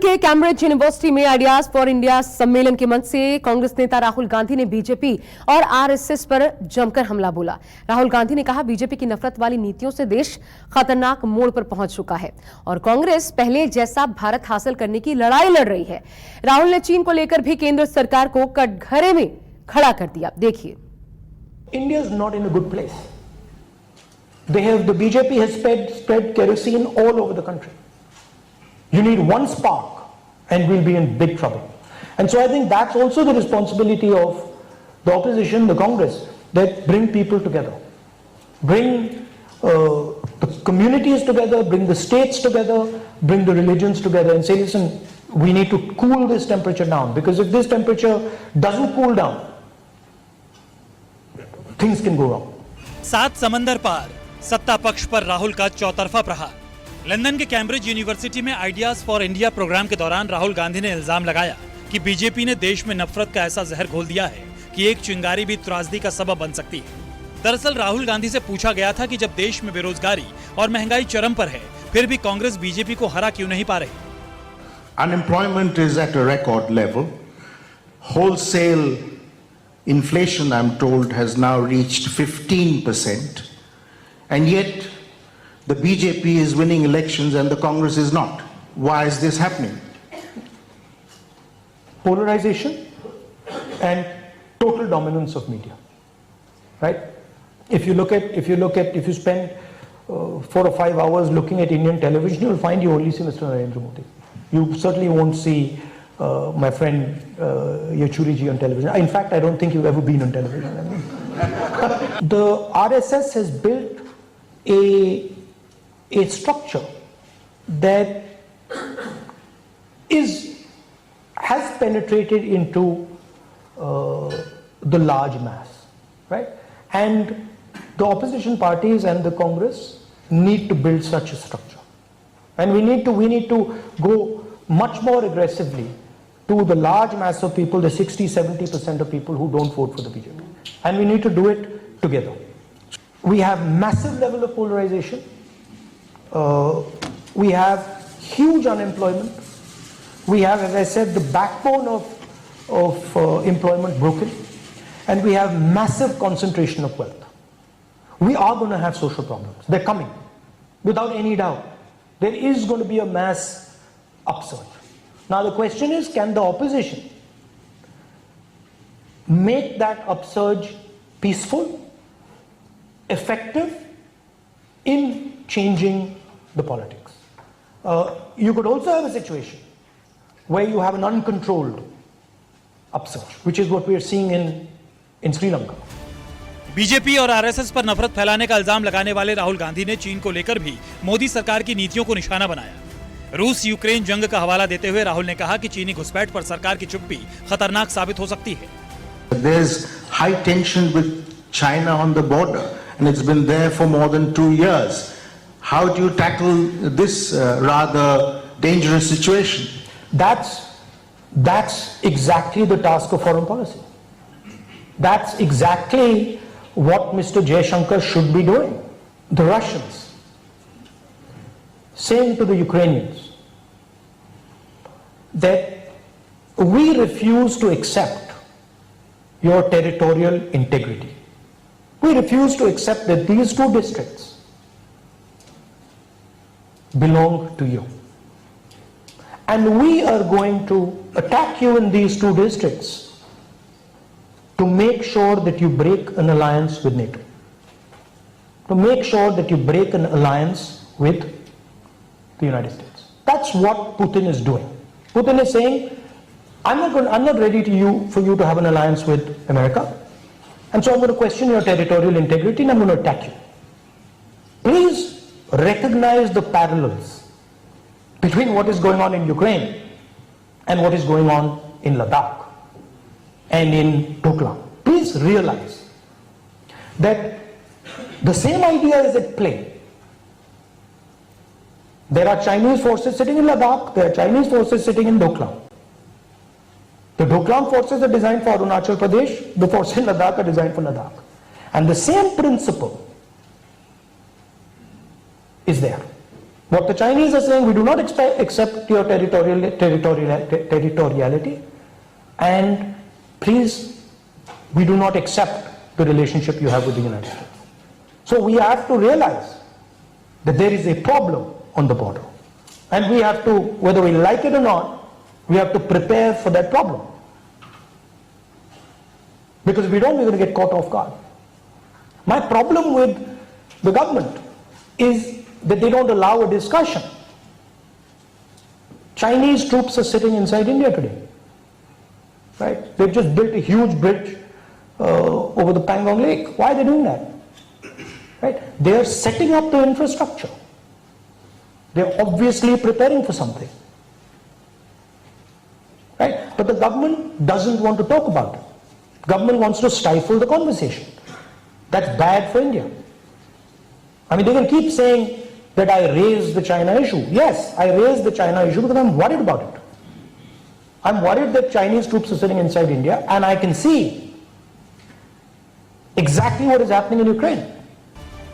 के Cambridge university में ideas for India सम्मेलन के मंच से कांग्रेस नेता राहुल गांधी ने बीजेपी और आरएसएस पर जमकर हमला बोला। राहुल गांधी ने कहा, बीजेपी की नफरत वाली नीतियों से देश खतरनाक मोड़ पर पहुंच चुका है और कांग्रेस पहले जैसा भारत हासिल करने की लड़ाई लड़ रही है। राहुल ने चीन को लेकर भी केंद्र सरकार को कटघरे में खड़ा कर दिया। देखिए, India is not in a good place. The BJP has spread kerosene all over the country. You need one spark and we'll be in big trouble. And so I think that's also the responsibility of the opposition, the Congress, that bring people together. Bring the communities together, bring the states together, bring the religions together and say, listen, we need to cool this temperature down, because if this temperature doesn't cool down, things can go wrong. सात समंदर पार सत्ता पक्ष पर राहुल का चौतरफा प्रहार। London के Cambridge university में आइडियाज फॉर इंडिया प्रोग्राम के दौरान राहुल गांधी ने इल्जाम लगाया कि बीजेपी ने देश में नफरत का ऐसा जहर घोल दिया है कि एक चिंगारी भी त्रासदी का सबब बन सकती है। दरअसल राहुल गांधी से पूछा गया था कि जब देश में बेरोजगारी और महंगाई चरम पर है, फिर भी कांग्रेस बीजेपी को हरा क्यों नहीं पा रही। Unemployment is at a record level. Wholesale inflation, I'm told, has now reached 15%, and yet the BJP is winning elections and the Congress is not. Why is this happening? Polarization and total dominance of media, right? If you spend 4 or 5 hours looking at Indian television, you'll find you only see Mr. Narendra Modi. You certainly won't see my friend Yachuri on television. In fact, I don't think you've ever been on television. The RSS has built a structure that has penetrated into the large mass, right? And the opposition parties and the Congress need to build such a structure, and we need to go much more aggressively to the large mass of people, the 60-70% of people who don't vote for the BJP, and we need to do it together. We have massive level of polarization. We have huge unemployment. We have, as I said, the backbone of employment broken, and we have massive concentration of wealth. We are going to have social problems. They're coming, without any doubt. There is going to be a mass upsurge. Now the question is, can the opposition make that upsurge peaceful, effective in changing the politics? You could also have a situation where you have an uncontrolled upsurge, which is what we are seeing in Sri Lanka. BJP और RSS पर नफरत फैलाने का इल्जाम लगाने वाले राहुल गांधी ने चीन को लेकर भी मोदी सरकार की नीतियों को निशाना बनाया। रूस यूक्रेन जंग का हवाला देते हुए राहुल ने कहा कि चीनी घुसपैठ पर सरकार की चुप्पी खतरनाक साबित हो सकती है। There's high tension with China on the border, and it's been there for more than 2 years. How do you tackle this rather dangerous situation? That's exactly the task of foreign policy. That's exactly what Mr. Jaishankar should be doing. The Russians saying to the Ukrainians that we refuse to accept your territorial integrity. We refuse to accept that these 2 districts belong to you. And we are going to attack you in these 2 districts to make sure that you break an alliance with NATO. To make sure that you break an alliance with the United States. That's what Putin is doing. Putin is saying, I'm not ready for you to have an alliance with America, and so I'm going to question your territorial integrity and I'm going to attack you. Please recognize the parallels between what is going on in Ukraine and what is going on in Ladakh and in Doklam. Please realize that the same idea is at play. There are Chinese forces sitting in Ladakh, there are Chinese forces sitting in Doklam. The Doklam forces are designed for Arunachal Pradesh, the forces in Ladakh are designed for Ladakh. And the same principle is there. What the Chinese are saying, we do not accept your territoriality, and please, we do not accept the relationship you have with the United States. So we have to realize that there is a problem on the border, and we have to, whether we like it or not, we have to prepare for that problem. Because if we don't, we're going to get caught off guard. My problem with the government is that they don't allow a discussion. Chinese troops are sitting inside India today, right? They've just built a huge bridge over the Pangong Lake. Why are they doing that? Right? They are setting up the infrastructure. They're obviously preparing for something, right? But the government doesn't want to talk about it. Government wants to stifle the conversation. That's bad for India. I mean, they can keep saying that I raised the China issue. Yes, I raised the China issue because I'm worried about it. I'm worried that Chinese troops are sitting inside India, and I can see exactly what is happening in Ukraine.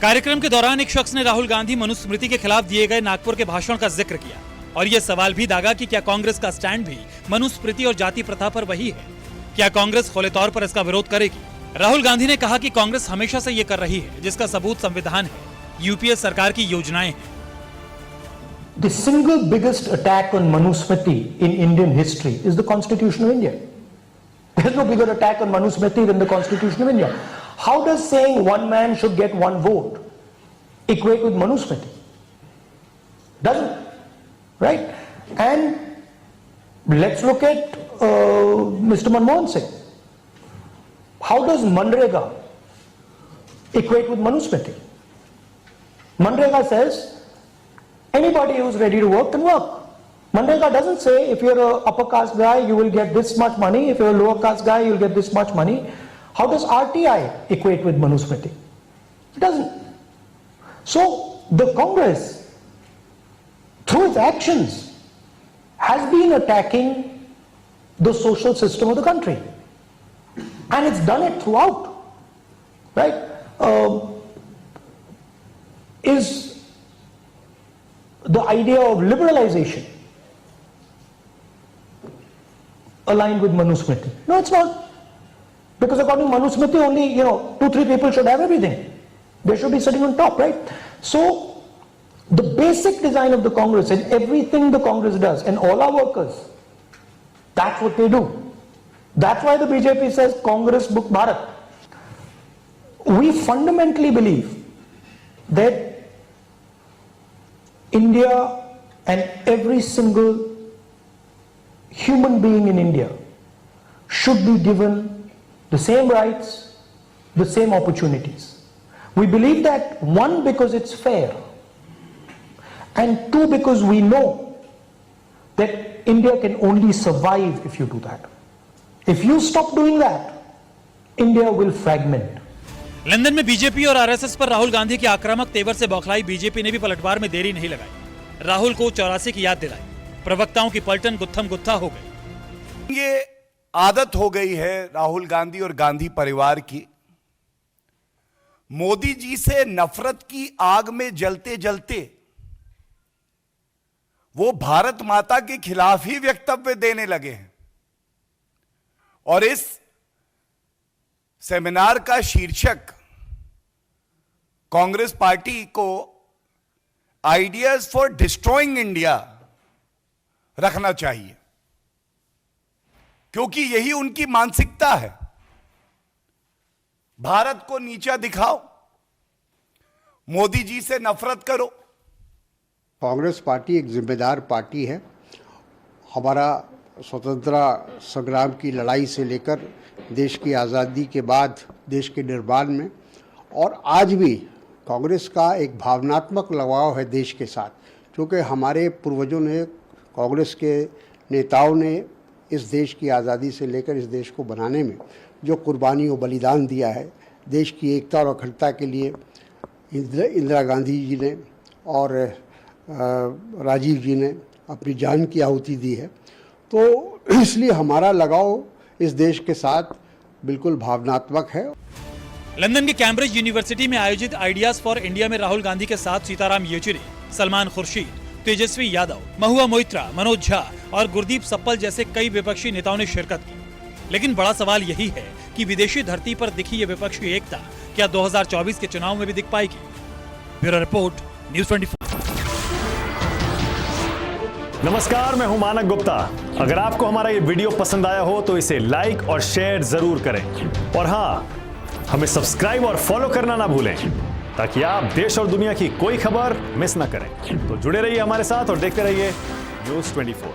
कार्यक्रम के दौरान एक शख्स ने राहुल गांधी मनुस्मृति के खिलाफ दिए गए नागपुर के भाषण का जिक्र किया और ये सवाल भी दागा कि क्या कांग्रेस का स्टैंड भी मनुस्मृति और जाति प्रथा पर वही है? क्या कांग्रेस खुले तौर पर इसका विरोध करेगी? राहुल गांधी ने कहा कि कांग्रेस हमेशा से ये कर रही है, जिसका सबूत संविधान है, यूपीए सरकार की योजनाएं हैं। The single biggest attack on Manusmriti in Indian history is the Constitution of India. There is no bigger attack on Manusmriti than the Constitution of India. How does saying one man should get one vote equate with Manusmriti? Doesn't, right? And let's look at Mr. Manmohan Singh. How does Manrega equate with Manusmriti? Manrega says anybody who's ready to work can work. Manrega doesn't say if you're an upper caste guy you will get this much money, if you're a lower caste guy you'll get this much money. How does RTI equate with Manusmriti? It doesn't. So the Congress, through its actions, has been attacking the social system of the country. And it's done it throughout, right? Is the idea of liberalization aligned with Manusmriti? No, it's not. Because according to Manusmriti, only 2-3 people should have everything. They should be sitting on top, right? So the basic design of the Congress and everything the Congress does, and all our workers, that's what they do. That's why the BJP says Congress Book Bharat. We fundamentally believe that India and every single human being in India should be given the same rights, the same opportunities. We believe that, one, because it's fair, and two, because we know that India can only survive if you do that. If you stop doing that, India will fragment. London में BJP और RSS पर राहुल गांधी के आक्रामक तेवर से बौखलाई BJP ने भी पलटवार में देरी नहीं लगाई। राहुल को 84 की याद दिलाई। प्रवक्ताओं की पलटन गुत्थम गुत्था हो गई। ये आदत हो गई है राहुल गांधी और गांधी परिवार की, मोदी जी से नफरत की आग में जलते जलते वो भारत माता के खिलाफ ही वक्तव्य देने लगे हैं। और इस सेमिनार का शीर्षक कांग्रेस पार्टी को आइडियाज फॉर डिस्ट्रॉइंग इंडिया रखना चाहिए, क्योंकि यही उनकी मानसिकता है। भारत को नीचा दिखाओ, मोदी जी से नफरत करो। कांग्रेस पार्टी एक जिम्मेदार पार्टी है। हमारा स्वतंत्रता संग्राम की लड़ाई से लेकर देश की आज़ादी के बाद देश के निर्माण में, और आज भी कांग्रेस का एक भावनात्मक लगाव है देश के साथ, क्योंकि हमारे पूर्वजों ने, कांग्रेस के नेताओं ने इस देश की आज़ादी से लेकर इस देश को बनाने में जो कुर्बानी और बलिदान दिया है, देश की एकता और अखंडता के लिए इंदिरा गांधी जी ने और राजीव जी ने अपनी जान की आहुति दी है। तो इसलिए हमारा लगाव इस देश के साथ बिल्कुल भावनात्मक है। लंदन के कैम्ब्रिज यूनिवर्सिटी में आयोजित आइडियाज फॉर इंडिया में राहुल गांधी के साथ सीताराम येचुरी, सलमान खुर्शीद, तेजस्वी यादव, महुआ मोइत्रा, मनोज झा और गुरदीप सप्पल जैसे कई विपक्षी नेताओं ने शिरकत की। लेकिन बड़ा सवाल यही है कि विदेशी धरती पर दिखी ये विपक्षी एकता क्या 2024 के चुनाव में भी दिख पाएगी? Bureau report, News24। नमस्कार, मैं हूं मानक गुप्ता। अगर आपको हमारा ये वीडियो पसंद आया हो तो इसे लाइक और शेयर जरूर करें और हाँ, हमें सब्सक्राइब और फॉलो करना ना भूलें ताकि आप देश और दुनिया की कोई खबर मिस ना करें। तो जुड़े रहिए हमारे साथ और देखते रहिए News24।